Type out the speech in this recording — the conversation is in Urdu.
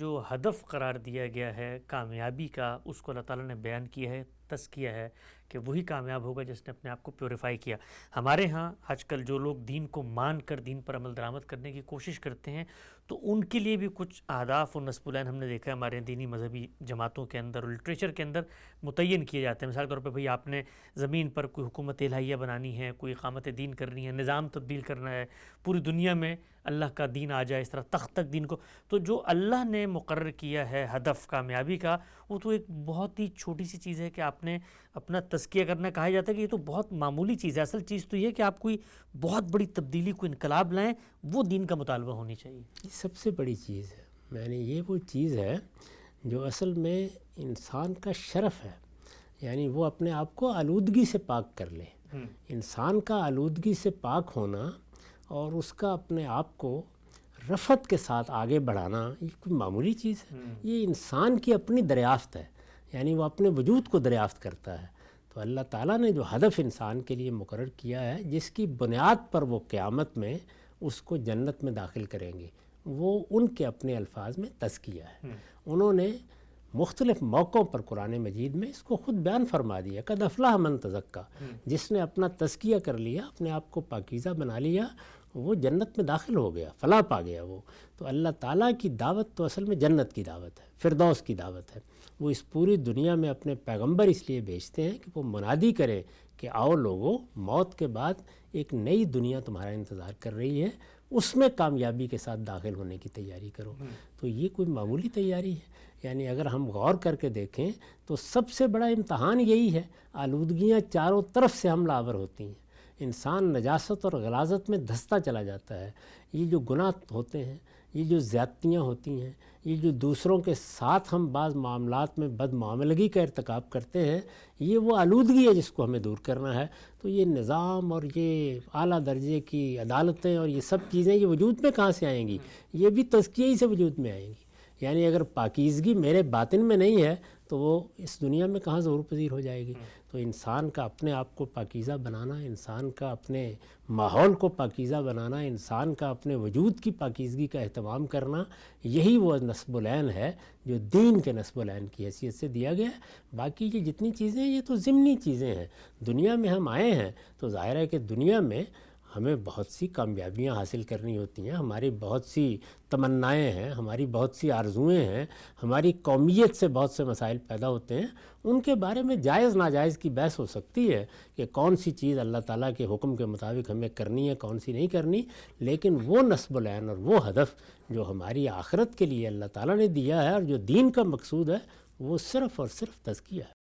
جو ہدف قرار دیا گیا ہے کامیابی کا، اس کو اللہ تعالیٰ نے بیان کیا ہے، تزکیہ ہے کہ وہی کامیاب ہوگا جس نے اپنے آپ کو پیوریفائی کیا۔ ہمارے ہاں آج کل جو لوگ دین کو مان کر دین پر عمل درآمد کرنے کی کوشش کرتے ہیں، تو ان کے لیے بھی کچھ اہداف اور نصب العین ہم نے دیکھا ہے ہمارے دینی مذہبی جماعتوں کے اندر اور لٹریچر کے اندر متعین کیے جاتے ہیں۔ مثال کے طور پہ بھئی آپ نے زمین پر کوئی حکومت الہیہ بنانی ہے، کوئی اقامت دین کرنی ہے، نظام تبدیل کرنا ہے، پوری دنیا میں اللہ کا دین آ جائے، اس طرح تخت تک دین کو، تو جو اللہ نے مقرر کیا ہے ہدف کامیابی کا، وہ تو ایک بہت ہی چھوٹی سی چیز ہے کہ آپ نے اپنا تزکیہ کرنا۔ کہا جاتا ہے کہ یہ تو بہت معمولی چیز ہے، اصل چیز تو یہ ہے کہ آپ کوئی بہت بڑی تبدیلی، کوئی انقلاب لائیں، وہ دین کا مطالبہ ہونی چاہیے۔ یہ سب سے بڑی چیز ہے، یہ وہ چیز ہے جو اصل میں انسان کا شرف ہے، یعنی وہ اپنے آپ کو آلودگی سے پاک کر لے۔ انسان کا آلودگی سے پاک ہونا اور اس کا اپنے آپ کو رفعت کے ساتھ آگے بڑھانا، یہ کوئی معمولی چیز ہے۔ یہ انسان کی اپنی دریافت ہے، یعنی وہ اپنے وجود کو دریافت کرتا ہے۔ تو اللہ تعالیٰ نے جو ہدف انسان کے لیے مقرر کیا ہے، جس کی بنیاد پر وہ قیامت میں اس کو جنت میں داخل کریں گے، وہ ان کے اپنے الفاظ میں تزکیہ ہے۔ انہوں نے مختلف موقعوں پر قرآن مجید میں اس کو خود بیان فرما دیا، قد افلح من تزکا، جس نے اپنا تزکیہ کر لیا، اپنے آپ کو پاکیزہ بنا لیا، وہ جنت میں داخل ہو گیا، فلاح پا گیا وہ۔ تو اللہ تعالیٰ کی دعوت تو اصل میں جنت کی دعوت ہے، فردوس کی دعوت ہے۔ وہ اس پوری دنیا میں اپنے پیغمبر اس لیے بھیجتے ہیں کہ وہ منادی کریں کہ آؤ لوگو، موت کے بعد ایک نئی دنیا تمہارا انتظار کر رہی ہے، اس میں کامیابی کے ساتھ داخل ہونے کی تیاری کرو۔ تو یہ کوئی معمولی تیاری ہے؟ یعنی اگر ہم غور کر کے دیکھیں تو سب سے بڑا امتحان یہی ہے۔ آلودگیاں چاروں طرف سے حملہ آور ہوتی ہیں، انسان نجاست اور غلاظت میں دھستا چلا جاتا ہے۔ یہ جو گناہ ہوتے ہیں، یہ جو زیادتیاں ہوتی ہیں، یہ جو دوسروں کے ساتھ ہم بعض معاملات میں بد معاملگی کا ارتکاب کرتے ہیں، یہ وہ آلودگی ہے جس کو ہمیں دور کرنا ہے۔ تو یہ نظام اور یہ اعلیٰ درجے کی عدالتیں اور یہ سب چیزیں یہ وجود میں کہاں سے آئیں گی؟ یہ بھی تزکیے ہی سے وجود میں آئیں گی۔ یعنی اگر پاکیزگی میرے باطن میں نہیں ہے تو وہ اس دنیا میں کہاں ظہور پذیر ہو جائے گی؟ تو انسان کا اپنے آپ کو پاکیزہ بنانا، انسان کا اپنے ماحول کو پاکیزہ بنانا، انسان کا اپنے وجود کی پاکیزگی کا اہتمام کرنا، یہی وہ نصب العین ہے جو دین کے نصب العین کی حیثیت سے دیا گیا ہے۔ باقی یہ جتنی چیزیں یہ تو ضمنی چیزیں ہیں۔ دنیا میں ہم آئے ہیں تو ظاہر ہے کہ دنیا میں ہمیں بہت سی کامیابیاں حاصل کرنی ہوتی ہیں، ہماری بہت سی تمنائیں ہیں، ہماری بہت سی آرزوئیں ہیں، ہماری قومیت سے بہت سے مسائل پیدا ہوتے ہیں۔ ان کے بارے میں جائز ناجائز کی بحث ہو سکتی ہے کہ کون سی چیز اللہ تعالیٰ کے حکم کے مطابق ہمیں کرنی ہے، کون سی نہیں کرنی، لیکن وہ نصب العین اور وہ ہدف جو ہماری آخرت کے لیے اللہ تعالیٰ نے دیا ہے اور جو دین کا مقصود ہے، وہ صرف اور صرف تزکیہ ہے۔